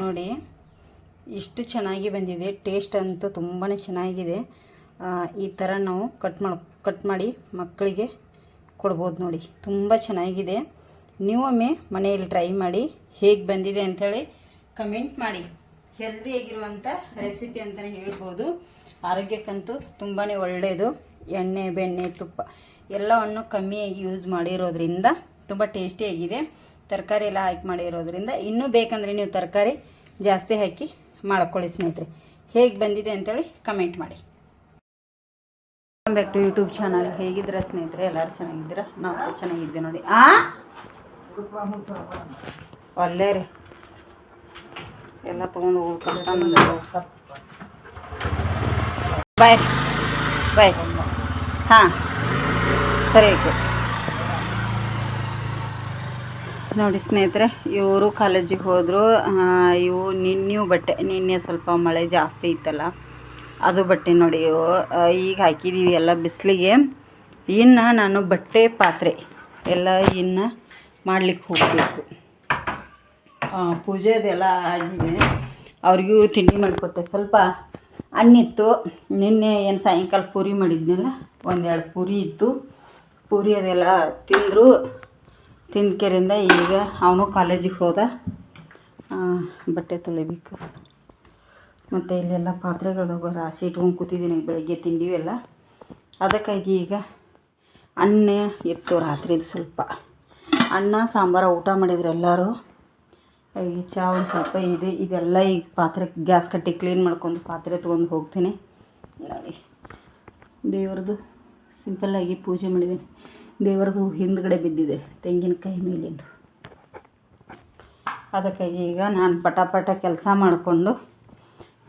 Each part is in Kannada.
ನೋಡಿ ಇಷ್ಟು ಚೆನ್ನಾಗಿ ಬಂದಿದೆ. ಟೇಸ್ಟ್ ಅಂತೂ ತುಂಬಾ ಚೆನ್ನಾಗಿದೆ. ಈ ಥರ ನಾವು ಕಟ್ ಮಾಡಿ ಮಕ್ಕಳಿಗೆ ಕೊಡ್ಬೋದು. ನೋಡಿ ತುಂಬ ಚೆನ್ನಾಗಿದೆ. ನೀವೊಮ್ಮೆ ಮನೆಯಲ್ಲಿ ಟ್ರೈ ಮಾಡಿ ಹೇಗೆ ಬಂದಿದೆ ಅಂಥೇಳಿ ಕಮೆಂಟ್ ಮಾಡಿ. ಹೆಲ್ದಿಯಾಗಿರುವಂಥ ರೆಸಿಪಿ ಅಂತಲೇ ಹೇಳ್ಬೋದು. ಆರೋಗ್ಯಕ್ಕಂತೂ ತುಂಬಾ ಒಳ್ಳೆಯದು. ಎಣ್ಣೆ ಬೆಣ್ಣೆ ತುಪ್ಪ ಎಲ್ಲವನ್ನು ಕಮ್ಮಿಯಾಗಿ ಯೂಸ್ ಮಾಡಿರೋದ್ರಿಂದ ತುಂಬ ಟೇಸ್ಟಿಯಾಗಿದೆ. ತರಕಾರಿ ಎಲ್ಲ ಹಾಕಿ ಮಾಡಿರೋದ್ರಿಂದ ಇನ್ನೂ ಬೇಕಂದರೆ ನೀವು ತರಕಾರಿ ಜಾಸ್ತಿ ಹಾಕಿ ಮಾಡ್ಕೊಳ್ಳಿ ಸ್ನೇಹಿತರೆ. ಹೇಗೆ ಬಂದಿದೆ ಅಂತೇಳಿ ಕಮೆಂಟ್ ಮಾಡಿ. Welcome back to YouTube channel. ಹೇಗಿದ್ದೀರಾ ಸ್ನೇಹಿತರೆ? ಎಲ್ಲರೂ ಚೆನ್ನಾಗಿದ್ದೀರಾ? ನಾವು ಸಹ ಚೆನ್ನಾಗಿದ್ದೆ ನೋಡಿ. ಒಳ್ಳೆ ರೀ ಎಲ್ಲ ತೊಗೊಂಡು ಹೋಗ್ಬೇಕು. ಬಾಯ್ ಬಾಯ್. ಹಾಂ ಸರಿ ಆಯಿತು. ನೋಡಿ ಸ್ನೇಹಿತರೆ, ಇವರು ಕಾಲೇಜಿಗೆ ಹೋದರು. ಇವು ನಿನ್ನೆ ಸ್ವಲ್ಪ ಮಳೆ ಜಾಸ್ತಿ ಇತ್ತಲ್ಲ, ಅದು ಬಟ್ಟೆ ನೋಡಿ ಈಗ ಹಾಕಿದ್ದೀವಿ ಎಲ್ಲ ಬಿಸಿಲಿಗೆ. ಇನ್ನು ನಾನು ಬಟ್ಟೆ ಪಾತ್ರೆ ಎಲ್ಲ ಇನ್ನು ಮಾಡಲಿಕ್ಕೆ ಹೋಗಬೇಕು. ಪೂಜೆದೆಲ್ಲ ಆಗಿದೆ. ಅವ್ರಿಗೂ ತಿಂಡಿ ಮಾಡಿಕೊಟ್ಟೆ. ಸ್ವಲ್ಪ ಹಣ್ಣಿತ್ತು. ನಿನ್ನೆ ಏನು ಸಾಯಂಕಾಲ ಪೂರಿ ಮಾಡಿದ್ನಲ್ಲ, ಒಂದೆರಡು ಪೂರಿ ಇತ್ತು. ಪೂರಿ ಅದೆಲ್ಲ ತಿಂದರು. ತಿಂದ್ಕೆರಿಂದ ಈಗ ಅವನು ಕಾಲೇಜಿಗೆ ಹೋದ. ಬಟ್ಟೆ ತೊಳಿಬೇಕು. ಮತ್ತು ಇಲ್ಲೆಲ್ಲ ಪಾತ್ರೆಗಳಾಗ ರಾಶಿ ಇಟ್ಕೊಂಡು ಕೂತಿದ್ದೀನಿ ಬೆಳಗ್ಗೆ ತಿಂಡಿವೆಲ್ಲ. ಅದಕ್ಕಾಗಿ ಈಗ ಅನ್ನ ಇತ್ತು ರಾತ್ರಿದು. ಸ್ವಲ್ಪ ಅನ್ನ ಸಾಂಬಾರು ಊಟ ಮಾಡಿದ್ರು ಎಲ್ಲರೂ. ಈಗ ಚಾ ಒಂದು ಸ್ವಲ್ಪ ಇದೆ. ಇದೆಲ್ಲ ಈಗ ಪಾತ್ರೆ ಗ್ಯಾಸ್ ಕಟ್ಟಿ ಕ್ಲೀನ್ ಮಾಡ್ಕೊಂಡು ಪಾತ್ರೆ ತೊಗೊಂಡು ಹೋಗ್ತೀನಿ. ನೋಡಿ ದೇವ್ರದ್ದು ಸಿಂಪಲ್ಲಾಗಿ ಪೂಜೆ ಮಾಡಿದ್ದೀನಿ. ದೇವರದು ಹಿಂದ್ಗಡೆ ಬಿದ್ದಿದೆ ತೆಂಗಿನಕಾಯಿ ಮೇಲಿಂದು. ಅದಕ್ಕಾಗಿ ಈಗ ನಾನು ಪಟ ಕೆಲಸ ಮಾಡಿಕೊಂಡು,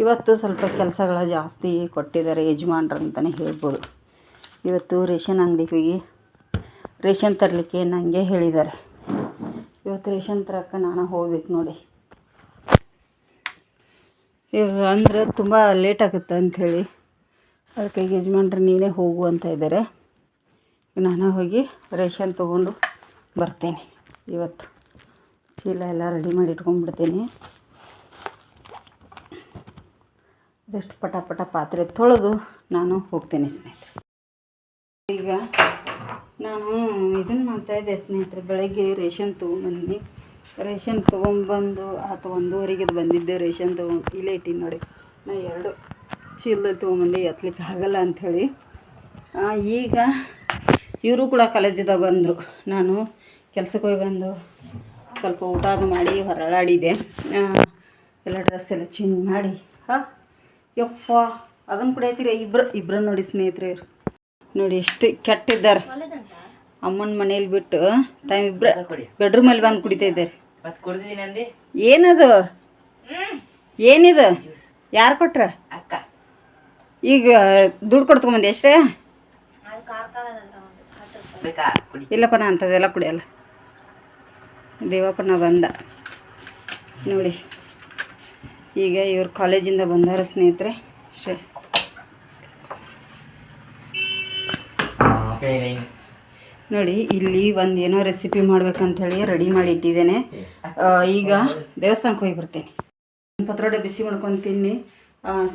ಇವತ್ತು ಸ್ವಲ್ಪ ಕೆಲಸಗಳ ಜಾಸ್ತಿ ಕೊಟ್ಟಿದ್ದಾರೆ ಯಜಮಾನ್ರು ಅಂತಲೇ ಹೇಳ್ಬೋದು. ಇವತ್ತು ರೇಷನ್ ಅಂಗಡಿಗೆ ಹೋಗಿ ರೇಷನ್ ತರಲಿಕ್ಕೆ ನನಗೆ ಹೇಳಿದ್ದಾರೆ. ಇವತ್ತು ರೇಷನ್ ತರಕ್ಕೆ ನಾನು ಹೋಗ್ಬೇಕು ನೋಡಿ. ಅಂದರೆ ತುಂಬ ಲೇಟ್ ಆಗುತ್ತೆ ಅಂಥೇಳಿ ಅದಕ್ಕೆ ಯಜಮಾನ್ರು ನೀನೇ ಹೋಗು ಅಂತ ಇದ್ದಾರೆ. ನಾನು ಹೋಗಿ ರೇಷನ್ ತೊಗೊಂಡು ಬರ್ತೇನೆ. ಇವತ್ತು ಚೀಲ ಎಲ್ಲ ರೆಡಿ ಮಾಡಿ ಇಟ್ಕೊಂಡ್ಬಿಡ್ತೀನಿ. ಅದಷ್ಟು ಪಟ ಪಾತ್ರೆ ತೊಳೆದು ನಾನು ಹೋಗ್ತೇನೆ ಸ್ನೇಹಿತರೆ. ಈಗ ನಾನು ಇದನ್ನು ಮಾಡ್ತಾಯಿದ್ದೆ ಸ್ನೇಹಿತರೆ. ಬೆಳಗ್ಗೆ ರೇಷನ್ ತೊಗೊಂಬಂದು ಆತ 1:30ಗೆ ಬಂದಿದ್ದೆ. ರೇಷನ್ ತೊಗೊಂಡು ಇಲ್ಲೇ ಇಟ್ಟಿನಿ ನೋಡಿ. ನಾನು 2 ಚೀಲದಲ್ಲಿ ತೊಗೊಂಬಂದು ಎತ್ತಲಿಕ್ಕೆ ಆಗಲ್ಲ ಅಂಥೇಳಿ. ಈಗ ಇವರು ಕೂಡ ಕಾಲೇಜಿಂದ ಬಂದರು. ನಾನು ಕೆಲ್ಸಕ್ಕೆ ಹೋಗಿ ಬಂದು ಸ್ವಲ್ಪ ಊಟ ಅದು ಮಾಡಿ ಹೊರಳಾಡಿದೆ. ಎಲ್ಲ ಡ್ರೆಸ್ ಎಲ್ಲ ಚೇಂಜ್ ಮಾಡಿ ಯಪ್ಪ ಅದನ್ನು ಕೂಡ ಐತಿರಿ. ಇಬ್ಬರು ನೋಡಿ ಸ್ನೇಹಿತರೆ. ನೋಡಿ ಎಷ್ಟು ಕೆಟ್ಟಿದ್ದಾರೆ. ಅಮ್ಮನ ಮನೇಲಿ ಬಿಟ್ಟು ತಾವಿಬ್ಬರು ಬೆಡ್ರೂಮಲ್ಲಿ ಬಂದು ಕುಡಿತಾ ಇದ್ದಾರೆ. ಏನದು? ಏನಿದು? ಯಾರು ಕೊಟ್ರ? ಅಕ್ಕ. ಈಗ ದುಡ್ಡು ಕೊಡ್ಕೊಂಬಂದು ಎಷ್ಟೇ? ಇಲ್ಲಪ್ಪ ನಾ ಅಂಥದ್ದೆಲ್ಲ ಕುಡಿಯಲ್ಲ. ದೇವಪ್ಪನ ಬಂದ ನೋಡಿ. ಈಗ ಇವ್ರು ಕಾಲೇಜಿಂದ ಬಂದಾರ ಸ್ನೇಹಿತರೆ. ಅಷ್ಟೇ ನೋಡಿ. ಇಲ್ಲಿ ಒಂದು ಏನೋ ರೆಸಿಪಿ ಮಾಡ್ಬೇಕಂಥೇಳಿ ರೆಡಿ ಮಾಡಿ ಇಟ್ಟಿದ್ದೇನೆ. ಈಗ ದೇವಸ್ಥಾನಕ್ಕೆ ಹೋಗಿ ಬರ್ತೇನೆ. ಪತ್ರೊಡೆ ಬಿಸಿ ಮಾಡ್ಕೊಂಡು ತಿನ್ನಿ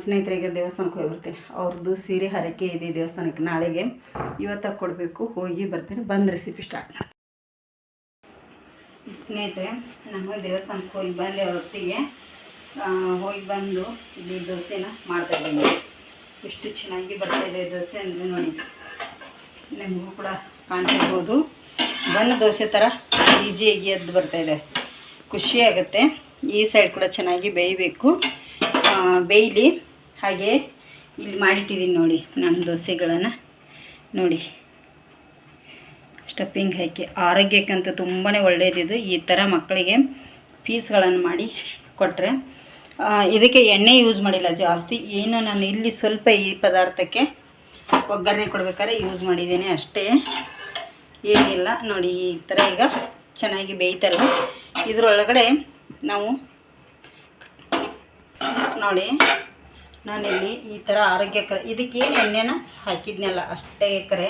ಸ್ನೇಹಿತರಿಗೆ. ದೇವಸ್ಥಾನಕ್ಕೆ ಹೋಗಿ ಬರ್ತೇನೆ. ಅವ್ರದ್ದು ಸೀರೆ ಹರಕೆ ಇದೆ ದೇವಸ್ಥಾನಕ್ಕೆ ನಾಳೆಗೆ. ಇವತ್ತಾಗ ಕೊಡಬೇಕು. ಹೋಗಿ ಬರ್ತೇನೆ. ಬಂದು ರೆಸಿಪಿ ಸ್ಟಾರ್ಟ್ ಮಾಡಿ ಸ್ನೇಹಿತರೆ. ನಾನು ದೇವಸ್ಥಾನಕ್ಕೆ ಹೋಗಿ ಬಂದೆ. ಹೊತ್ತಿಗೆ ಹೋಗಿ ಬಂದು ಇಲ್ಲಿ ದೋಸೆನ ಮಾಡ್ತಾಯಿದ್ದೀನಿ. ಎಷ್ಟು ಚೆನ್ನಾಗಿ ಬರ್ತಾಯಿದೆ ದೋಸೆ ಅಂದರೆ ನೋಡಿ. ನಿಮಗೂ ಕೂಡ ಕಾಣ್ತಿರ್ಬೋದು. ಬಣ್ಣ ದೋಸೆ ಥರ ಈಸಿಯಾಗಿ ಎದ್ದು ಬರ್ತಾಯಿದೆ. ಖುಷಿಯಾಗುತ್ತೆ. ಈ ಸೈಡ್ ಕೂಡ ಚೆನ್ನಾಗಿ ಬೇಯಬೇಕು. ಬೇಯಲಿ. ಹಾಗೆ ಇಲ್ಲಿ ಮಾಡಿಟ್ಟಿದ್ದೀನಿ ನೋಡಿ ನಾನು ದೋಸೆಗಳನ್ನು. ನೋಡಿ ಸ್ಟಫಿಂಗ್ ಹಾಕಿ. ಆರೋಗ್ಯಕ್ಕಂತೂ ತುಂಬಾ ಒಳ್ಳೆಯದಿದು. ಈ ಥರ ಮಕ್ಕಳಿಗೆ ಪೀಸ್ಗಳನ್ನು ಮಾಡಿ ಕೊಟ್ಟರೆ. ಇದಕ್ಕೆ ಎಣ್ಣೆ ಯೂಸ್ ಮಾಡಿಲ್ಲ ಜಾಸ್ತಿ. ಏನು ನಾನು ಇಲ್ಲಿ ಸ್ವಲ್ಪ ಈ ಪದಾರ್ಥಕ್ಕೆ ಒಗ್ಗರಣೆ ಕೊಡ್ಬೇಕಾದ್ರೆ ಯೂಸ್ ಮಾಡಿದ್ದೇನೆ ಅಷ್ಟೇ, ಏನಿಲ್ಲ. ನೋಡಿ ಈ ಥರ ಈಗ ಚೆನ್ನಾಗಿ ಬೇಯ್ತಲ್ಲ. ಇದರೊಳಗಡೆ ನಾವು ನೋಡಿ ನಾನಿಲ್ಲಿ ಈ ಥರ ಆರೋಗ್ಯಕರ ಇದಕ್ಕೇನು ಎಣ್ಣೆನ ಹಾಕಿದ್ನಲ್ಲ ಅಷ್ಟೇ ಕರೆ.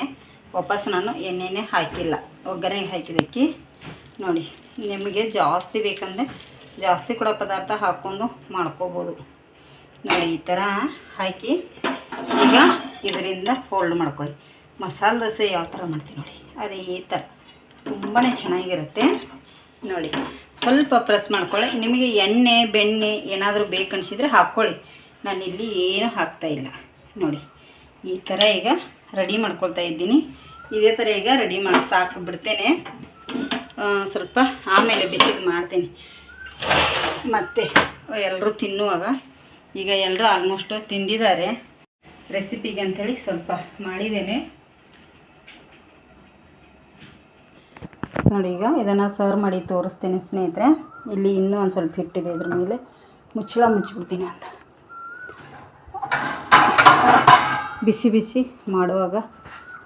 ವಾಪಸ್ ನಾನು ಎಣ್ಣೆನೇ ಹಾಕಿಲ್ಲ. ಒಗ್ಗರಣೆಗೆ ಹಾಕಿದ್ದಕ್ಕೆ ನೋಡಿ. ನಿಮಗೆ ಜಾಸ್ತಿ ಬೇಕಂದರೆ ಜಾಸ್ತಿ ಕೂಡ ಪದಾರ್ಥ ಹಾಕ್ಕೊಂಡು ಮಾಡ್ಕೋಬೋದು ನೋಡಿ. ಈ ಥರ ಹಾಕಿ ಈಗ ಇದರಿಂದ ಫೋಲ್ಡ್ ಮಾಡ್ಕೊಳ್ಳಿ. ಮಸಾಲೆ ದೋಸೆ ಯಾವ ಥರ ಮಾಡ್ತೀವಿ ನೋಡಿ ಅದೇ ಈ ಥರ ತುಂಬಾ ಚೆನ್ನಾಗಿರುತ್ತೆ ನೋಡಿ. ಸ್ವಲ್ಪ ಪ್ರೆಸ್ ಮಾಡ್ಕೊಳ್ಳಿ. ನಿಮಗೆ ಎಣ್ಣೆ ಬೆಣ್ಣೆ ಏನಾದರೂ ಬೇಕನ್ಸಿದ್ರೆ ಹಾಕ್ಕೊಳ್ಳಿ. ನಾನಿಲ್ಲಿ ಏನೂ ಹಾಕ್ತಾಯಿಲ್ಲ ನೋಡಿ. ಈ ಥರ ಈಗ ರೆಡಿ ಮಾಡ್ಕೊಳ್ತಾ ಇದ್ದೀನಿ. ಇದೇ ಥರ ಈಗ ರೆಡಿ ಮಾಡಿ ಸಾಕು ಬಿಡ್ತೇನೆ. ಸ್ವಲ್ಪ ಆಮೇಲೆ ಬಿಸಿದು ಮಾಡ್ತೀನಿ ಮತ್ತು ಎಲ್ಲರೂ ತಿನ್ನುವಾಗ. ಈಗ ಎಲ್ಲರೂ ಆಲ್ಮೋಸ್ಟ್ ತಿಂದಿದ್ದಾರೆ. ರೆಸಿಪಿಗೆ ಅಂಥೇಳಿ ಸ್ವಲ್ಪ ಮಾಡಿದ್ದೇನೆ ನೋಡಿ. ಈಗ ಇದನ್ನು ಸರ್ವ್ ಮಾಡಿ ತೋರಿಸ್ತೇನೆ ಸ್ನೇಹಿತರೆ. ಇಲ್ಲಿ ಇನ್ನೂ ಒಂದು ಸ್ವಲ್ಪ ಹಿಟ್ಟಿದೆ, ಇದ್ರ ಮೇಲೆ ಮುಚ್ಚಳ ಮುಚ್ಚಿಬಿಡ್ತೀನಿ ಅಂತ. ಬಿಸಿ ಬಿಸಿ ಮಾಡುವಾಗ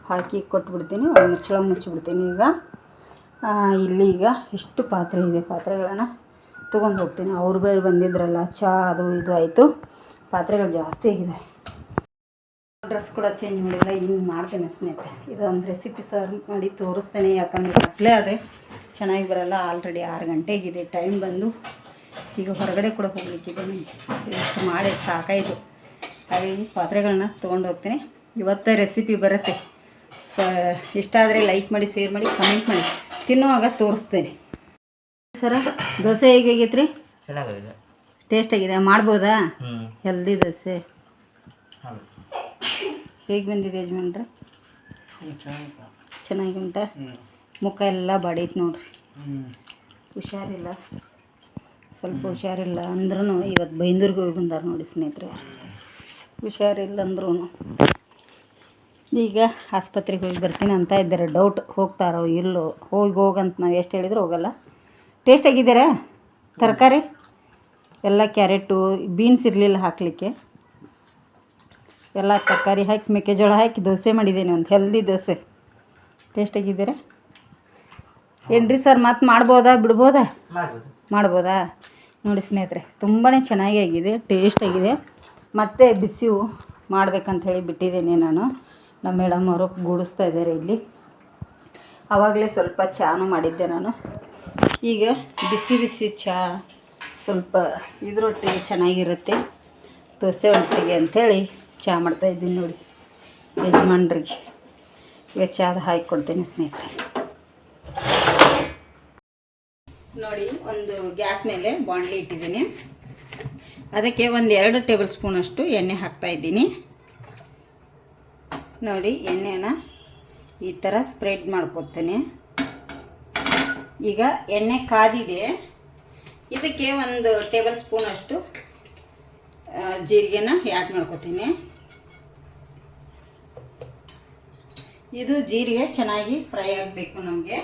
ಹಾಕಿ ಕೊಟ್ಬಿಡ್ತೀನಿ, ಒಂದು ಮುಚ್ಚಳ ಮುಚ್ಚಿಬಿಡ್ತೀನಿ. ಈಗ ಇಲ್ಲಿ ಈಗ ಎಷ್ಟು ಪಾತ್ರೆ ಇದೆ, ಪಾತ್ರೆಗಳನ್ನು ತೊಗೊಂಡು ಹೋಗ್ತೀನಿ. ಅವ್ರ ಬೇರೆ ಬಂದಿದ್ರಲ್ಲ, ಚಹಾ ಅದು ಇದು ಆಯಿತು, ಪಾತ್ರೆಗಳು ಜಾಸ್ತಿ ಆಗಿದೆ. ಡ್ರೆಸ್ ಕೂಡ ಚೇಂಜ್ ಮಾಡಿಲ್ಲ, ಹಿಂಗೆ ಮಾಡ್ತೇನೆ ಸ್ನೇಹಿತರೆ. ಇದೊಂದು ರೆಸಿಪಿ ಸರ್ವ್ ಮಾಡಿ ತೋರಿಸ್ತೇನೆ. ಯಾಕಂದರೆ ಕಟ್ಲೆ ಆದರೆ ಚೆನ್ನಾಗಿ ಬರೋಲ್ಲ. ಆಲ್ರೆಡಿ 6 ಗಂಟೆಗಿದೆ ಟೈಮ್ ಬಂದು. ಈಗ ಹೊರಗಡೆ ಕೂಡ ಹೋಗ್ಲಿಕ್ಕಿದೆ. ಇಷ್ಟು ಮಾಡಿ ಸಾಕಾಯಿತು. ಹಾಗಾಗಿ ಪಾತ್ರೆಗಳನ್ನ ತೊಗೊಂಡು ಹೋಗ್ತೀನಿ. ಇವತ್ತೇ ರೆಸಿಪಿ ಬರುತ್ತೆ. ಇಷ್ಟ ಆದರೆ ಲೈಕ್ ಮಾಡಿ, ಶೇರ್ ಮಾಡಿ, ಕಮೆಂಟ್ ಮಾಡಿ. ತಿನ್ನುವಾಗ ತೋರಿಸ್ತೇನೆ. ಸರ ದೋಸೆ ಹೇಗೈತೆ ರೀ? ಚೆನ್ನಾಗಿದೆ, ಟೇಸ್ಟ್ ಆಗಿದೆ. ಮಾಡ್ಬೋದಾ? ಹೆಲ್ದಿ ದೋಸೆ ಹೇಗೆ ಬಂದಿದೆ ಯಜಮಾನ್ರೆ? ಚೆನ್ನಾಗಿ ಉಂಟ. ಮುಖ ಎಲ್ಲ ಬಡೀತು ನೋಡ್ರಿ. ಹುಷಾರಿಲ್ಲ, ಸ್ವಲ್ಪ ಹುಷಾರಿಲ್ಲ ಅಂದ್ರೂ ಇವತ್ತು ಬೈಂದೂರಿಗೆ ಹೋಗಿ ಬಂದಾರ ನೋಡಿ ಸ್ನೇಹಿತರೆ. ಹುಷಾರಿಲ್ಲ ಅಂದ್ರೂ ಈಗ ಆಸ್ಪತ್ರೆಗೆ ಹೋಗಿ ಬರ್ತೀನಿ ಅಂತ ಇದ್ದಾರೆ. ಡೌಟ್ ಹೋಗ್ತಾರೋ ಇಲ್ಲೋ. ಹೋಗಂತ ನಾವು ಎಷ್ಟು ಹೇಳಿದ್ರು ಹೋಗಲ್ಲ. ಟೇಸ್ಟ್ ಆಗಿದ್ದೀರಾ? ತರಕಾರಿ ಎಲ್ಲ ಕ್ಯಾರೆಟು, ಬೀನ್ಸ್ ಇರಲಿಲ್ಲ ಹಾಕಲಿಕ್ಕೆ, ಎಲ್ಲ ತರಕಾರಿ ಹಾಕಿ ಮೆಕ್ಕೆಜೋಳ ಹಾಕಿ ದೋಸೆ ಮಾಡಿದ್ದೇನೆ, ಒಂದು ಹೆಲ್ದಿ ದೋಸೆ. ಟೇಸ್ಟ್ ಆಗಿದ್ದೀರಾ? ಏನ್ರಿ ಸರ್ ಮತ್ತೆ ಮಾಡ್ಬೋದಾ ಬಿಡ್ಬೋದಾ? ಮಾಡ್ಬೋದಾ ನೋಡಿ ಸ್ನೇಹಿತರೆ. ತುಂಬಾ ಚೆನ್ನಾಗಿ ಆಗಿದೆ, ಟೇಸ್ಟ್ ಆಗಿದೆ. ಮತ್ತು ಬಿಸಿಯು ಮಾಡ್ಬೇಕಂತ ಹೇಳಿ ಬಿಟ್ಟಿದ್ದೇನೆ ನಾನು. ನಮ್ಮ ಮೇಡಮ್ ಅವರು ಗೂಡಿಸ್ತಾ ಇದ್ದಾರೆ ಇಲ್ಲಿ. ಆವಾಗಲೇ ಸ್ವಲ್ಪ ಚಾನು ಮಾಡಿದ್ದೆ ನಾನು. ಈಗ ಬಿಸಿ ಬಿಸಿ ಚಹಾ ಸ್ವಲ್ಪ ಇದರೊಟ್ಟಿಗೆ ಚೆನ್ನಾಗಿರುತ್ತೆ, ದೋಸೆ ಒಟ್ಟಿಗೆ ಅಂಥೇಳಿ ಚಹಾ ಮಾಡ್ತಾಯಿದ್ದೀನಿ ನೋಡಿ ಯಜಮಾನ್ರಿಗೆ. ಈಗ ಚಾದ ಹಾಕಿ ಸ್ನೇಹಿತರೆ. ನೋಡಿ, ಒಂದು ಗ್ಯಾಸ್ ಮೇಲೆ ಬಾಣಲಿ ಇಟ್ಟಿದ್ದೀನಿ. ಅದಕ್ಕೆ ಒಂದು 2 ಟೇಬಲ್ ಸ್ಪೂನಷ್ಟು ಎಣ್ಣೆ ಹಾಕ್ತಾಯಿದ್ದೀನಿ ನೋಡಿ. ಎಣ್ಣೆನ ಈ ಥರ ಸ್ಪ್ರೆಡ್ ಮಾಡ್ಕೊತೀನಿ. ಈಗ ಎಣ್ಣೆ ಕಾದಿದೆ. ಇದಕ್ಕೆ 1 ಟೇಬಲ್ ಸ್ಪೂನಷ್ಟು ಜೀರಿಗೆನ ಆ್ಯಡ್ ಮಾಡ್ಕೊತೀನಿ. ಇದು ಜೀರಿಗೆ ಚೆನ್ನಾಗಿ ಫ್ರೈ ಆಗಬೇಕು ನಮಗೆ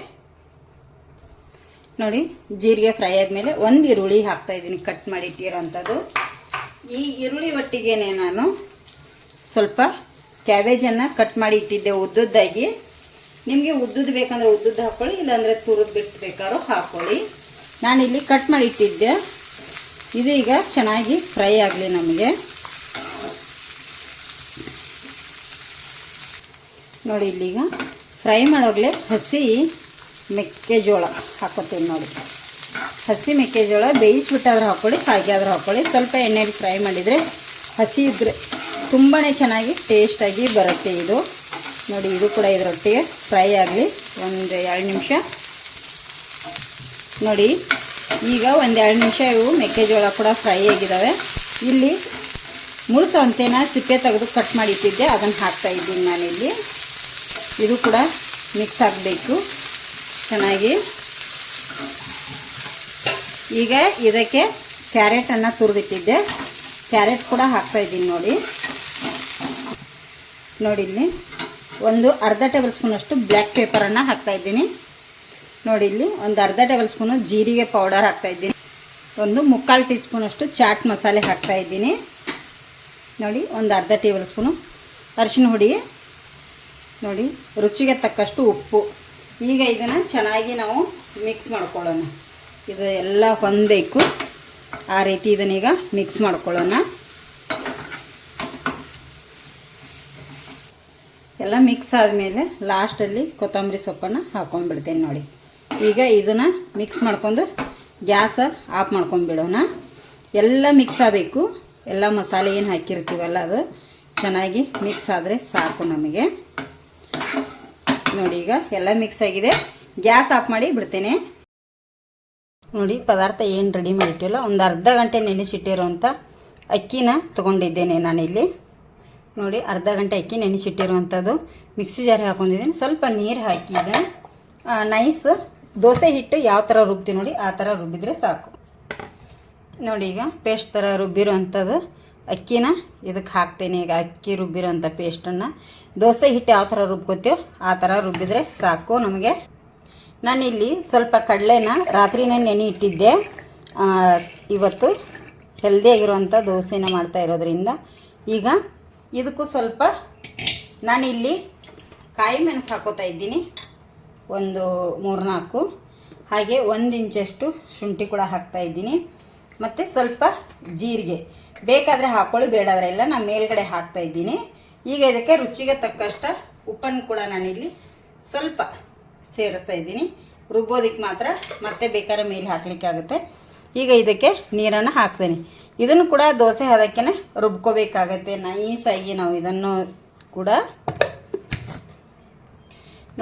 ನೋಡಿ. ಜೀರಿಗೆ ಫ್ರೈ ಆದಮೇಲೆ 1 ಈರುಳ್ಳಿ ಹಾಕ್ತಾಯಿದ್ದೀನಿ, ಕಟ್ ಮಾಡಿ ಇಟ್ಟಿರೋಂಥದ್ದು. ಈ ಈರುಳ್ಳಿ ಒಟ್ಟಿಗೆನೆ ನಾನು ಸ್ವಲ್ಪ ಕ್ಯಾಬೇಜನ್ನು ಕಟ್ ಮಾಡಿ ಇಟ್ಟಿದ್ದೆ ಉದ್ದುದ್ದಾಗಿ. ನಿಮಗೆ ಉದ್ದುದ್ದು ಬೇಕಂದ್ರೆ ಉದ್ದುದ್ದು ಹಾಕ್ಕೊಳ್ಳಿ, ಇಲ್ಲಾಂದರೆ ತುರಿದು ಬಿಟ್ಟು ಬೇಕಾದ್ರೂ ಹಾಕ್ಕೊಳ್ಳಿ. ನಾನಿಲ್ಲಿ ಕಟ್ ಮಾಡಿ ಇಟ್ಟಿದ್ದೆ. ಇದು ಈಗ ಚೆನ್ನಾಗಿ ಫ್ರೈ ಆಗಲಿ ನಮಗೆ ನೋಡಿ. ಇಲ್ಲಿಗ ಫ್ರೈ ಮಾಡೋಗ್ಲೇ ಹಸಿ ಮೆಕ್ಕೆಜೋಳ ಹಾಕೋತೀನಿ ನೋಡಿ. ಹಸಿ ಮೆಕ್ಕೆಜೋಳ ಬೇಯಿಸ್ಬಿಟ್ಟಾದ್ರೂ ಹಾಕ್ಕೊಳ್ಳಿ, ಹಾಗೆ ಆದರೂ ಹಾಕ್ಕೊಳ್ಳಿ. ಸ್ವಲ್ಪ ಎಣ್ಣೆಯಲ್ಲಿ ಫ್ರೈ ಮಾಡಿದರೆ ಹಸಿ ಇದ್ದರೆ ತುಂಬಾ ಚೆನ್ನಾಗಿ ಟೇಸ್ಟಾಗಿ ಬರುತ್ತೆ ಇದು ನೋಡಿ. ಇದು ಕೂಡ ಇದರೊಟ್ಟಿಗೆ ಫ್ರೈ ಆಗಲಿ ಒಂದು 2 ನಿಮಿಷ ನೋಡಿ. ಈಗ ಒಂದು 2 ನಿಮಿಷ ಇವು ಮೆಕ್ಕೆಜೋಳ ಕೂಡ ಫ್ರೈ ಆಗಿದ್ದಾವೆ. ಇಲ್ಲಿ ಮುಳ್ಸವಂತೆನ ಸಿಪ್ಪೆ ತೆಗೆದು ಕಟ್ ಮಾಡಿ ಇಟ್ಟಿದ್ದೆ, ಅದನ್ನು ಹಾಕ್ತಾಯಿದ್ದೀನಿ ನಾನಿಲ್ಲಿ. ಇದು ಕೂಡ ಮಿಕ್ಸ್ ಆಗಬೇಕು ಚೆನ್ನಾಗಿ. ಈಗ ಇದಕ್ಕೆ ಕ್ಯಾರೆಟನ್ನು ತುರಿದಿಟ್ಟಿದ್ದೆ, ಕ್ಯಾರೆಟ್ ಕೂಡ ಹಾಕ್ತಾಯಿದ್ದೀನಿ ನೋಡಿ. ನೋಡಿ ಇಲ್ಲಿ ಒಂದು ಅರ್ಧ ಟೇಬಲ್ ಸ್ಪೂನಷ್ಟು ಬ್ಲ್ಯಾಕ್ ಪೇಪರನ್ನು ಹಾಕ್ತಾಯಿದ್ದೀನಿ ನೋಡಿ. ಇಲ್ಲಿ ಒಂದು ಅರ್ಧ ಟೇಬಲ್ ಸ್ಪೂನು ಜೀರಿಗೆ ಪೌಡರ್ ಹಾಕ್ತಾಯಿದ್ದೀನಿ. ಒಂದು 3/4 ಟೀ ಸ್ಪೂನಷ್ಟು ಚಾಟ್ ಮಸಾಲೆ ಹಾಕ್ತಾಯಿದ್ದೀನಿ ನೋಡಿ. ಒಂದು ಅರ್ಧ ಟೇಬಲ್ ಸ್ಪೂನು ಅರಿಶಿನ ಹುಡಿ ನೋಡಿ. ರುಚಿಗೆ ತಕ್ಕಷ್ಟು ಉಪ್ಪು. ಈಗ ಇದನ್ನು ಚೆನ್ನಾಗಿ ನಾವು ಮಿಕ್ಸ್ ಮಾಡ್ಕೊಳ್ಳೋಣ. ಇದು ಎಲ್ಲ ಹೊಂದಬೇಕು ಆ ರೀತಿ ಇದನ್ನೀಗ ಮಿಕ್ಸ್ ಮಾಡ್ಕೊಳ್ಳೋಣ. ಎಲ್ಲ ಮಿಕ್ಸ್ ಆದಮೇಲೆ ಲಾಸ್ಟಲ್ಲಿ ಕೊತ್ತಂಬರಿ ಸೊಪ್ಪನ್ನು ಹಾಕ್ಕೊಂಡ್ಬಿಡ್ತೇನೆ ನೋಡಿ. ಈಗ ಇದನ್ನು ಮಿಕ್ಸ್ ಮಾಡ್ಕೊಂಡು ಗ್ಯಾಸ್ ಆಫ್ ಮಾಡ್ಕೊಂಡ್ಬಿಡೋಣ. ಎಲ್ಲ ಮಿಕ್ಸ್ ಆಗಬೇಕು. ಎಲ್ಲ ಮಸಾಲೆ ಏನು ಹಾಕಿರ್ತೀವಲ್ಲ ಅದು ಚೆನ್ನಾಗಿ ಮಿಕ್ಸ್ ಆದರೆ ಸಾಕು ನಮಗೆ. ನೋಡಿ ಈಗ ಎಲ್ಲ ಮಿಕ್ಸ್ ಆಗಿದೆ. ಗ್ಯಾಸ್ ಆಫ್ ಮಾಡಿ ಬಿಡ್ತೇನೆ. ನೋಡಿ ಪದಾರ್ಥ ಏನು ರೆಡಿ ಮಾಡಿಟ್ಟಿಲ್ಲ, ಒಂದು ಅರ್ಧ ಗಂಟೆ ನೆನೆಸಿಟ್ಟಿರುವಂಥ ಅಕ್ಕಿನ ತೊಗೊಂಡಿದ್ದೇನೆ ನಾನಿಲ್ಲಿ. ನೋಡಿ ಅರ್ಧ ಗಂಟೆ ಅಕ್ಕಿ ನೆನೆಸಿಟ್ಟಿರುವಂಥದ್ದು ಮಿಕ್ಸಿ ಜಾರಿಗೆ ಹಾಕೊಂಡಿದ್ದೀನಿ. ಸ್ವಲ್ಪ ನೀರು ಹಾಕಿದೆ. ನೈಸ್ ದೋಸೆ ಹಿಟ್ಟು ಯಾವ ಥರ ರುಬ್ತೀವಿ ನೋಡಿ ಆ ಥರ ರುಬ್ಬಿದ್ರೆ ಸಾಕು. ನೋಡಿ ಈಗ ಪೇಸ್ಟ್ ಥರ ರುಬ್ಬಿರೋವಂಥದ್ದು ಅಕ್ಕಿನ ಇದಕ್ಕೆ ಹಾಕ್ತೇನೆ. ಈಗ ಅಕ್ಕಿ ರುಬ್ಬಿರೋಂಥ ಪೇಸ್ಟನ್ನು ದೋಸೆ ಹಿಟ್ಟು ಯಾವ ಥರ ರುಬ್ಕೋತೀವೋ ಆ ಥರ ರುಬ್ಬಿದ್ರೆ ಸಾಕು ನಮಗೆ. ನಾನಿಲ್ಲಿ ಸ್ವಲ್ಪ ಕಡಲೆನ ರಾತ್ರಿನೇ ನೆನೆ ಇಟ್ಟಿದ್ದೆ. ಇವತ್ತು ಹೆಲ್ದಿಯಾಗಿರುವಂಥ ದೋಸೆನ ಮಾಡ್ತಾ ಇರೋದ್ರಿಂದ ಈಗ ಇದಕ್ಕೂ ಸ್ವಲ್ಪ ನಾನಿಲ್ಲಿ ಕಾಯಿ ಮೆಣಸು ಹಾಕೋತಾ ಇದ್ದೀನಿ, ಒಂದು 3-4. ಹಾಗೆ 1 ಇಂಚಷ್ಟು ಶುಂಠಿ ಕೂಡ ಹಾಕ್ತಾ ಇದ್ದೀನಿ. ಮತ್ತು ಸ್ವಲ್ಪ ಜೀರಿಗೆ ಬೇಕಾದರೆ ಹಾಕ್ಕೊಳ್ಳಿ, ಬೇಡಾದರೆ ಇಲ್ಲ. ನಾನು ಮೇಲ್ಗಡೆ ಹಾಕ್ತಾ ಇದ್ದೀನಿ. ಈಗ ಇದಕ್ಕೆ ರುಚಿಗೆ ತಕ್ಕಷ್ಟು ಉಪ್ಪನ್ನು ಕೂಡ ನಾನಿಲ್ಲಿ ಸ್ವಲ್ಪ ಸೇರಿಸ್ತಾ ಇದ್ದೀನಿ. ರುಬ್ಬೋದಕ್ಕೆ ಮಾತ್ರ, ಮತ್ತೆ ಬೇಕಾದ್ರೆ ಮೇಲೆ ಹಾಕಲಿಕ್ಕೆ ಆಗುತ್ತೆ. ಈಗ ಇದಕ್ಕೆ ನೀರನ್ನು ಹಾಕ್ತೀನಿ. ಇದನ್ನು ಕೂಡ ದೋಸೆ ಅದಕ್ಕೆ ರುಬ್ಕೋಬೇಕಾಗತ್ತೆ ನೈಸಾಗಿ. ನಾವು ಇದನ್ನು ಕೂಡ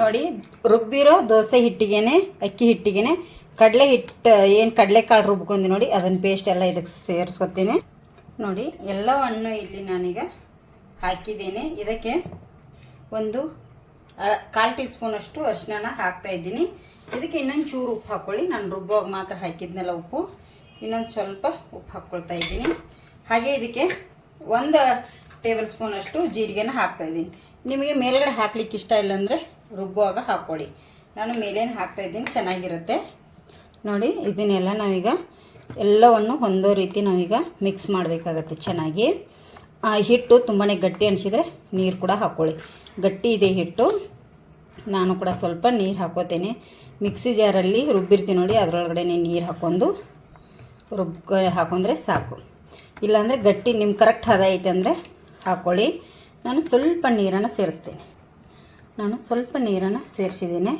ನೋಡಿ ರುಬ್ಬಿರೋ ದೋಸೆ ಹಿಟ್ಟಿಗೆ ಅಕ್ಕಿ ಹಿಟ್ಟಿಗೆ ಕಡಲೆ ಹಿಟ್ಟು ಏನು ಕಡಲೆಕಾಳು ರುಬ್ಕೊಂಡು ನೋಡಿ ಅದನ್ನು ಪೇಸ್ಟ್ ಎಲ್ಲ ಇದಕ್ಕೆ ಸೇರಿಸ್ಕೊತೀನಿ. ನೋಡಿ ಎಲ್ಲವನ್ನು ಇಲ್ಲಿ ನಾನೀಗ ಹಾಕಿದ್ದೇನೆ. ಇದಕ್ಕೆ ಒಂದು 1/4 ಟೀ ಸ್ಪೂನಷ್ಟು ಅರಿಶಿನ ಹಾಕ್ತಾ ಇದ್ದೀನಿ. ಇದಕ್ಕೆ ಇನ್ನೊಂದು ಚೂರು ಉಪ್ಪು ಹಾಕ್ಕೊಳ್ಳಿ. ನಾನು ರುಬ್ಬುವಾಗ ಮಾತ್ರ ಹಾಕಿದ್ನೆಲ್ಲ ಉಪ್ಪು, ಇನ್ನೊಂದು ಸ್ವಲ್ಪ ಉಪ್ಪು ಹಾಕ್ಕೊಳ್ತಾ ಇದ್ದೀನಿ. ಹಾಗೆ ಇದಕ್ಕೆ 1 ಟೇಬಲ್ ಸ್ಪೂನಷ್ಟು ಜೀರಿಗೆನ ಹಾಕ್ತಾಯಿದ್ದೀನಿ. ನಿಮಗೆ ಮೇಲ್ಗಡೆ ಹಾಕ್ಲಿಕ್ಕೆ ಇಷ್ಟ ಇಲ್ಲಾಂದರೆ ರುಬ್ಬುವಾಗ ಹಾಕ್ಕೊಳ್ಳಿ. ನಾನು ಮೇಲೇನು ಹಾಕ್ತಾಯಿದ್ದೀನಿ, ಚೆನ್ನಾಗಿರುತ್ತೆ. ನೋಡಿ ಇದನ್ನೆಲ್ಲ ನಾವೀಗ ಎಲ್ಲವನ್ನು ಹೊಂದೋ ರೀತಿ ನಾವೀಗ ಮಿಕ್ಸ್ ಮಾಡಬೇಕಾಗತ್ತೆ ಚೆನ್ನಾಗಿ. ಹಿಟ್ಟು ತುಂಬಾ ಗಟ್ಟಿ ಅನಿಸಿದರೆ ನೀರು ಕೂಡ ಹಾಕ್ಕೊಳ್ಳಿ. ಗಟ್ಟಿ ಇದೆ ಹಿಟ್ಟು. ನಾನು ಕೂಡ ಸ್ವಲ್ಪ ನೀರು ಹಾಕೋತೇನೆ. ಮಿಕ್ಸಿ ಜಾರಲ್ಲಿ ರುಬ್ಬಿರ್ತೀನಿ ನೋಡಿ, ಅದರೊಳಗಡೆ ನೀರು ಹಾಕ್ಕೊಂಡು ಹಾಕೊಂಡ್ರೆ ಸಾಕು. ಇಲ್ಲಾಂದರೆ ಗಟ್ಟಿ ನಿಮ್ಮ ಕರೆಕ್ಟ್ ಹದ ಐತೆ ಅಂದರೆ ಹಾಕ್ಕೊಳ್ಳಿ. ನಾನು ಸ್ವಲ್ಪ ನೀರನ್ನು ಸೇರಿಸ್ತೇನೆ. ನಾನು ಸ್ವಲ್ಪ ನೀರನ್ನು ಸೇರಿಸಿದ್ದೇನೆ.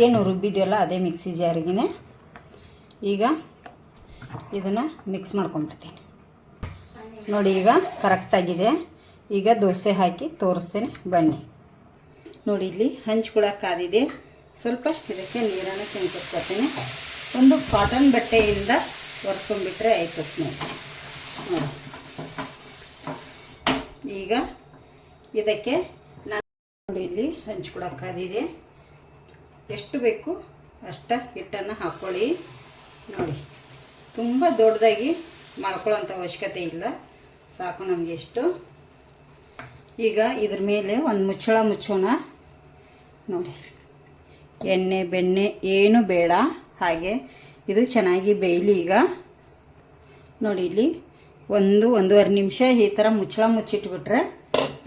ಏನು ರುಬ್ಬಿದೆಯಲ್ಲ ಅದೇ ಮಿಕ್ಸಿ ಜಾರಿಗೇ. ಈಗ ಇದನ್ನು ಮಿಕ್ಸ್ ಮಾಡ್ಕೊಂಡ್ಬಿಡ್ತೀನಿ. ನೋಡಿ ಈಗ ಕರೆಕ್ಟಾಗಿದೆ. ಈಗ ದೋಸೆ ಹಾಕಿ ತೋರಿಸ್ತೇನೆ ಬನ್ನಿ. ನೋಡಿ ಇಲ್ಲಿ ಹಂಚು ಕೂಡ ಕಾದಿದೆ. ಸ್ವಲ್ಪ ಇದಕ್ಕೆ ನೀರನ್ನು ಚಿಮ್ಕಿಸ್ಕೊತೀನಿ. ಒಂದು ಕಾಟನ್ ಬಟ್ಟೆಯಿಂದ ಒರೆಸ್ಕೊಂಡ್ಬಿಟ್ರೆ ಆಯಿತು ನೋಡಿ. ಈಗ ಇದಕ್ಕೆ ನಾನು ನೋಡಿ ಇಲ್ಲಿ ಹಂಚು ಕೂಡ ಕಾದಿದೆ. ಎಷ್ಟು ಬೇಕು ಅಷ್ಟು ಹಿಟ್ಟನ್ನು ಹಾಕ್ಕೊಳ್ಳಿ. ನೋಡಿ ತುಂಬ ದೊಡ್ಡದಾಗಿ ಮಾಡ್ಕೊಳ್ಳೋಂಥ ಅವಶ್ಯಕತೆ ಇಲ್ಲ, ಸಾಕು ನಮಗೆ ಎಷ್ಟು. ಈಗ ಇದ್ರ ಮೇಲೆ ಒಂದು ಮುಚ್ಚಳ ಮುಚ್ಚೋಣ. ನೋಡಿ ಎಣ್ಣೆ ಬೆಣ್ಣೆ ಏನು ಬೇಡ. ಹಾಗೆ ಇದು ಚೆನ್ನಾಗಿ ಬೇಯಲಿ. ಈಗ ನೋಡಿ ಇಲ್ಲಿ 1-1.5 ನಿಮಿಷ ಈ ಥರ ಮುಚ್ಚಳ ಮುಚ್ಚಿಟ್ಬಿಟ್ರೆ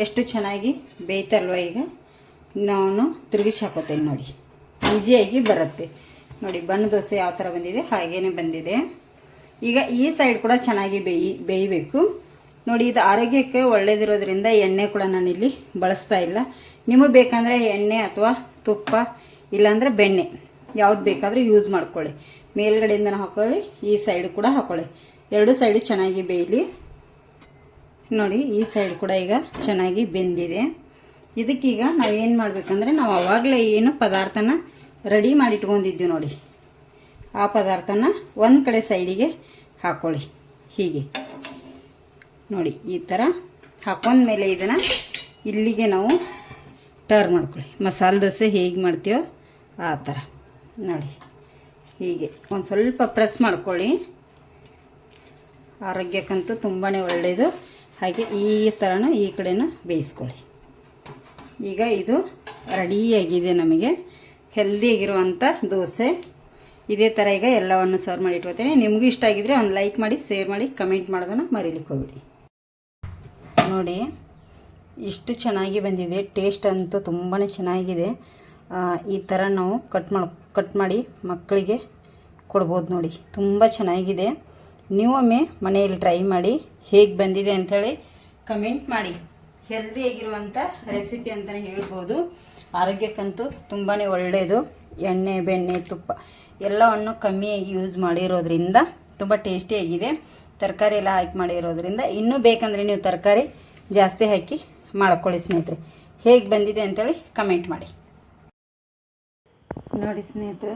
ಎಷ್ಟು ಚೆನ್ನಾಗಿ ಬೇಯ್ತಲ್ವ. ಈಗ ನಾನು ತಿರುಗಿಸಿ ಹಾಕೋತೇನೆ. ನೋಡಿ ಈಸಿಯಾಗಿ ಬರುತ್ತೆ. ನೋಡಿ ಬಣ್ಣ ದೋಸೆ ಯಾವ ಥರ ಬಂದಿದೆ ಹಾಗೇ ಬಂದಿದೆ. ಈಗ ಈ ಸೈಡ್ ಕೂಡ ಚೆನ್ನಾಗಿ ಬೇಯಬೇಕು. ನೋಡಿ ಇದು ಆರೋಗ್ಯಕ್ಕೆ ಒಳ್ಳೆಯದಿರೋದ್ರಿಂದ ಎಣ್ಣೆ ಕೂಡ ನಾನಿಲ್ಲಿ ಬಳಸ್ತಾ ಇಲ್ಲ. ನಿಮಗೆ ಬೇಕಂದರೆ ಎಣ್ಣೆ ಅಥವಾ ತುಪ್ಪ ಇಲ್ಲಾಂದರೆ ಬೆಣ್ಣೆ ಯಾವ್ದು ಬೇಕಾದರೂ ಯೂಸ್ ಮಾಡ್ಕೊಳ್ಳಿ. ಮೇಲ್ಗಡೆಯಿಂದ ಹಾಕೊಳ್ಳಿ, ಈ ಸೈಡ್ ಕೂಡ ಹಾಕೊಳ್ಳಿ. 2 ಸೈಡು ಚೆನ್ನಾಗಿ ಬೇಯಲಿ. ನೋಡಿ ಈ ಸೈಡ್ ಕೂಡ ಈಗ ಚೆನ್ನಾಗಿ ಬೆಂದಿದೆ. ಇದಕ್ಕೀಗ ನಾವು ಏನು ಮಾಡಬೇಕಂದ್ರೆ, ನಾವು ಆವಾಗಲೇ ಏನು ಪದಾರ್ಥನ ರೆಡಿ ಮಾಡಿ ಇಟ್ಕೊಂಡಿದ್ದೀವಿ ನೋಡಿ, ಆ ಪದಾರ್ಥನ ಒಂದು ಕಡೆ ಸೈಡಿಗೆ ಹಾಕ್ಕೊಳ್ಳಿ. ಹೀಗೆ ನೋಡಿ ಈ ಥರ ಹಾಕೊಂಡ್ಮೇಲೆ ಇದನ್ನು ಇಲ್ಲಿಗೆ ನಾವು ಟರ್ನ್ ಮಾಡ್ಕೊಳ್ಳಿ. ಮಸಾಲೆ ದೋಸೆ ಹೇಗೆ ಮಾಡ್ತೀವೋ ಆ ಥರ ನೋಡಿ ಹೀಗೆ ಒಂದು ಸ್ವಲ್ಪ ಪ್ರೆಸ್ ಮಾಡ್ಕೊಳ್ಳಿ. ಆರೋಗ್ಯಕ್ಕಂತೂ ತುಂಬಾ ಒಳ್ಳೆಯದು. ಹಾಗೆ ಈ ಥರನೂ ಈ ಕಡೆನೂ ಬೇಯಿಸ್ಕೊಳ್ಳಿ. ಈಗ ಇದು ರೆಡಿಯಾಗಿದೆ ನಮಗೆ ಹೆಲ್ದಿಯಾಗಿರುವಂಥ ದೋಸೆ. ಇದೇ ಥರ ಈಗ ಎಲ್ಲವನ್ನು ಸರ್ವ್ ಮಾಡಿ ಇಟ್ಕೋತೀನಿ. ನಿಮಗೂ ಇಷ್ಟ ಆಗಿದ್ರೆ ಒಂದು ಲೈಕ್ ಮಾಡಿ, ಶೇರ್ ಮಾಡಿ, ಕಮೆಂಟ್ ಮಾಡೋದನ್ನು ಮರೀಲಿಕ್ಕೆ ಹೋಗ್ಬಿಡಿ. ನೋಡಿ ಇಷ್ಟು ಚೆನ್ನಾಗಿ ಬಂದಿದೆ. ಟೇಸ್ಟ್ ಅಂತೂ ತುಂಬಾ ಚೆನ್ನಾಗಿದೆ. ಈ ಥರ ನಾವು ಕಟ್ ಮಾಡಿ ಮಕ್ಕಳಿಗೆ ಕೊಡ್ಬೋದು. ನೋಡಿ ತುಂಬ ಚೆನ್ನಾಗಿದೆ. ನೀವೊಮ್ಮೆ ಮನೆಯಲ್ಲಿ ಟ್ರೈ ಮಾಡಿ ಹೇಗೆ ಬಂದಿದೆ ಅಂಥೇಳಿ ಕಮೆಂಟ್ ಮಾಡಿ. ಹೆಲ್ದಿಯಾಗಿರುವಂಥ ರೆಸಿಪಿ ಅಂತಲೇ ಹೇಳ್ಬೋದು. ಆರೋಗ್ಯಕ್ಕಂತೂ ತುಂಬಾ ಒಳ್ಳೆಯದು. ಎಣ್ಣೆ ಬೆಣ್ಣೆ ತುಪ್ಪ ಎಲ್ಲವನ್ನು ಕಮ್ಮಿಯಾಗಿ ಯೂಸ್ ಮಾಡಿರೋದ್ರಿಂದ ತುಂಬ ಟೇಸ್ಟಿಯಾಗಿದೆ. ತರಕಾರಿ ಎಲ್ಲ ಹಾಕಿ ಮಾಡಿರೋದ್ರಿಂದ ಇನ್ನೂ ಬೇಕಂದರೆ ನೀವು ತರಕಾರಿ ಜಾಸ್ತಿ ಹಾಕಿ ಮಾಡ್ಕೊಳ್ಳಿ ಸ್ನೇಹಿತರೆ. ಹೇಗೆ ಬಂದಿದೆ ಅಂತೇಳಿ ಕಮೆಂಟ್ ಮಾಡಿ. ನೋಡಿ ಸ್ನೇಹಿತರೆ,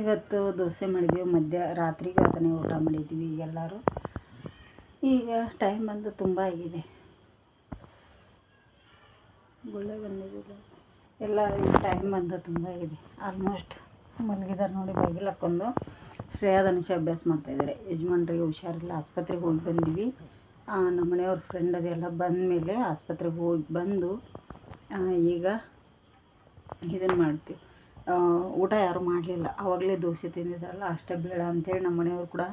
ಇವತ್ತು ದೋಸೆ ಮಾಡಿದ್ವಿ. ರಾತ್ರಿಗೆ ಅದನ್ನೇ ಊಟ ಮಾಡಿದ್ವಿ ಎಲ್ಲರೂ. ಈಗ ಟೈಮ್ ಬಂದು ತುಂಬ ಆಗಿದೆ, ಗುಳ್ಳೆ ಬಂದಿದ್ದಿಲ್ಲ ಎಲ್ಲ. ಈಗ ಟೈಮ್ ಬಂದು ತುಂಬ ಆಗಿದೆ. ಆಲ್ಮೋಸ್ಟ್ ಮಲಗಿದಾರೆ ನೋಡಿ. ಬಾಗಿಲು ಹಾಕ್ಕೊಂಡು ಶ್ರೇಯಾದನುಷ ಅಭ್ಯಾಸ ಮಾಡ್ತಾಯಿದ್ದಾರೆ. ಯಜಮಾನ್ರಿಗೆ ಹುಷಾರಿಲ್ಲ, ಆಸ್ಪತ್ರೆಗೆ ಹೋಗಿ ಬಂದೀವಿ. ನಮ್ಮ ಮನೆಯವ್ರ ಫ್ರೆಂಡ್ ಅದೆಲ್ಲ ಬಂದ ಮೇಲೆ ಆಸ್ಪತ್ರೆಗೆ ಹೋಗಿ ಬಂದು ಈಗ ಇದನ್ನು ಮಾಡ್ತೀವಿ. ಊಟ ಯಾರೂ ಮಾಡಲಿಲ್ಲ. ಆವಾಗಲೇ ದೋಸೆ ತಿಂದಿದ್ದಾರಲ್ಲ, ಅಷ್ಟೇ ಬೇಡ ಅಂಥೇಳಿ ನಮ್ಮ ಮನೆಯವರು ಕೂಡ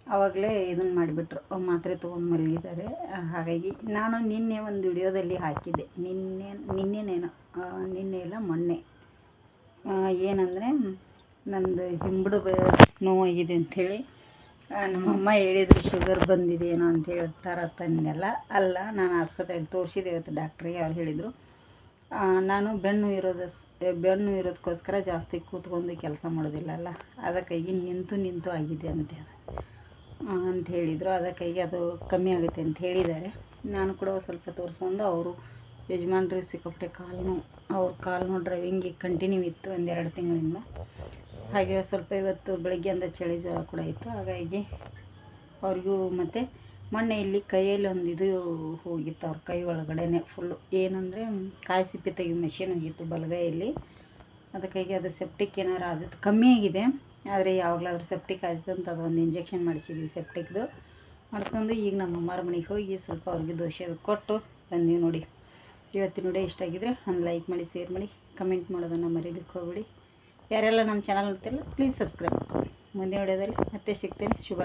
ಆವಾಗಲೇ ಇದನ್ನು ಮಾಡಿಬಿಟ್ರು, ಮಾತ್ರೆ ತೊಗೊಂಡು ಮಲಗಿದ್ದಾರೆ. ಹಾಗಾಗಿ ನಾನು ನಿನ್ನೆ ಒಂದು ವಿಡಿಯೋದಲ್ಲಿ ಹಾಕಿದ್ದೆ, ನಿನ್ನೆ ಇಲ್ಲ ಮೊನ್ನೆ, ಏನಂದರೆ ನಂದು ಹಿಂಬಡು ನೋವಾಗಿದೆ ಅಂಥೇಳಿ ನಮ್ಮಮ್ಮ ಹೇಳಿದ್ರು. ಶುಗರ್ ಬಂದಿದೆ ಏನೋ ಅಂತ ಹೇಳ್ತಾರೆ ತಂದೆಲ್ಲ. ಅಲ್ಲ, ನಾನು ಆಸ್ಪತ್ರೆಗೆ ತೋರಿಸಿದೆ ಇವತ್ತು ಡಾಕ್ಟ್ರಿಗೆ. ಅವ್ರು ಹೇಳಿದರು ನಾನು ಬೆನ್ನು ಇರೋದಕ್ಕೋಸ್ಕರ ಜಾಸ್ತಿ ಕೂತ್ಕೊಂಡು ಕೆಲಸ ಮಾಡೋದಿಲ್ಲಲ್ಲ, ಅದಕ್ಕಾಗಿ ನಿಂತು ಆಗಿದೆ ಅಂತ ಹೇಳಿದರು. ಅದಕ್ಕಾಗಿ ಅದು ಕಮ್ಮಿ ಆಗುತ್ತೆ ಅಂತ ಹೇಳಿದ್ದಾರೆ. ನಾನು ಕೂಡ ಸ್ವಲ್ಪ ತೋರಿಸ್ಕೊಂಡು, ಅವರು ಯಜಮಾನ್ರಿಗೆ ಸಿಕ್ಕಾಪಟ್ಟೆ ಅವ್ರ ಕಾಲು ಡ್ರೈವಿಂಗಿಗೆ ಕಂಟಿನ್ಯೂ ಇತ್ತು 1-2 ತಿಂಗಳಿಂದ. ಹಾಗೆ ಸ್ವಲ್ಪ ಇವತ್ತು ಬೆಳಗ್ಗೆಯಿಂದ ಚಳಿ ಜ್ವರ ಕೂಡ ಇತ್ತು. ಹಾಗಾಗಿ ಅವ್ರಿಗೂ ಮತ್ತು ಮೊನ್ನೆ ಇಲ್ಲಿ ಕೈಯಲ್ಲಿ ಒಂದು ಇದು ಹೋಗಿತ್ತು, ಅವ್ರ ಕೈ ಒಳಗಡೆ ಫುಲ್ಲು. ಏನಂದರೆ ಕಾಯಿ ಸಿಪ್ಪೆ ತೆಗೆಯೋ ಮೆಷಿನ್ ಹೋಗಿತ್ತು ಬಲಗೈಯಲ್ಲಿ. ಅದಕ್ಕಾಗಿ ಅದು ಸೆಪ್ಟಿಕ್ ಏನಾರು ಆದಿತ್ತು. ಕಮ್ಮಿ ಆಗಿದೆ, ಆದರೆ ಯಾವಾಗಲಾದ್ರೂ ಸೆಪ್ಟಿಕ್ ಆಯಿತು ಅಂತ ಅದೊಂದು ಇಂಜೆಕ್ಷನ್ ಮಾಡಿಸಿದ್ವಿ ಸೆಪ್ಟಿಕ್ದು. ಮಾಡ್ಕೊಂಡು ಈಗ ನಮ್ಮ ಅಮ್ಮರ ಮನೆಗೆ ಹೋಗಿ ಸ್ವಲ್ಪ ಅವ್ರಿಗೆ ದೋಸೆ ಕೊಟ್ಟು ಬಂದೀವಿ ನೋಡಿ. ಇವತ್ತಿನ ವಿಡಿಯೋ ಇಷ್ಟ ಆಗಿದ್ರೆ ಒಂದು ಲೈಕ್ ಮಾಡಿ, ಶೇರ್ ಮಾಡಿ, ಕಮೆಂಟ್ ಮಾಡೋದನ್ನು ಮರೀಲಿಕ್ಕೆ ಹೋಗ್ಬೇಡಿ. ಯಾರೆಲ್ಲ ನಮ್ಮ ಚಾನಲ್ ನೋಡ್ತಿರಲ್ಲ ಪ್ಲೀಸ್ ಸಬ್ಸ್ಕ್ರೈಬ್ ಮಾಡ್ಕೊಳ್ಳಿ. ಮುಂದಿನ ವಿಡಿಯೋದಲ್ಲಿ ಮತ್ತೆ ಸಿಗ್ತೇನೆ. ಶುಭ.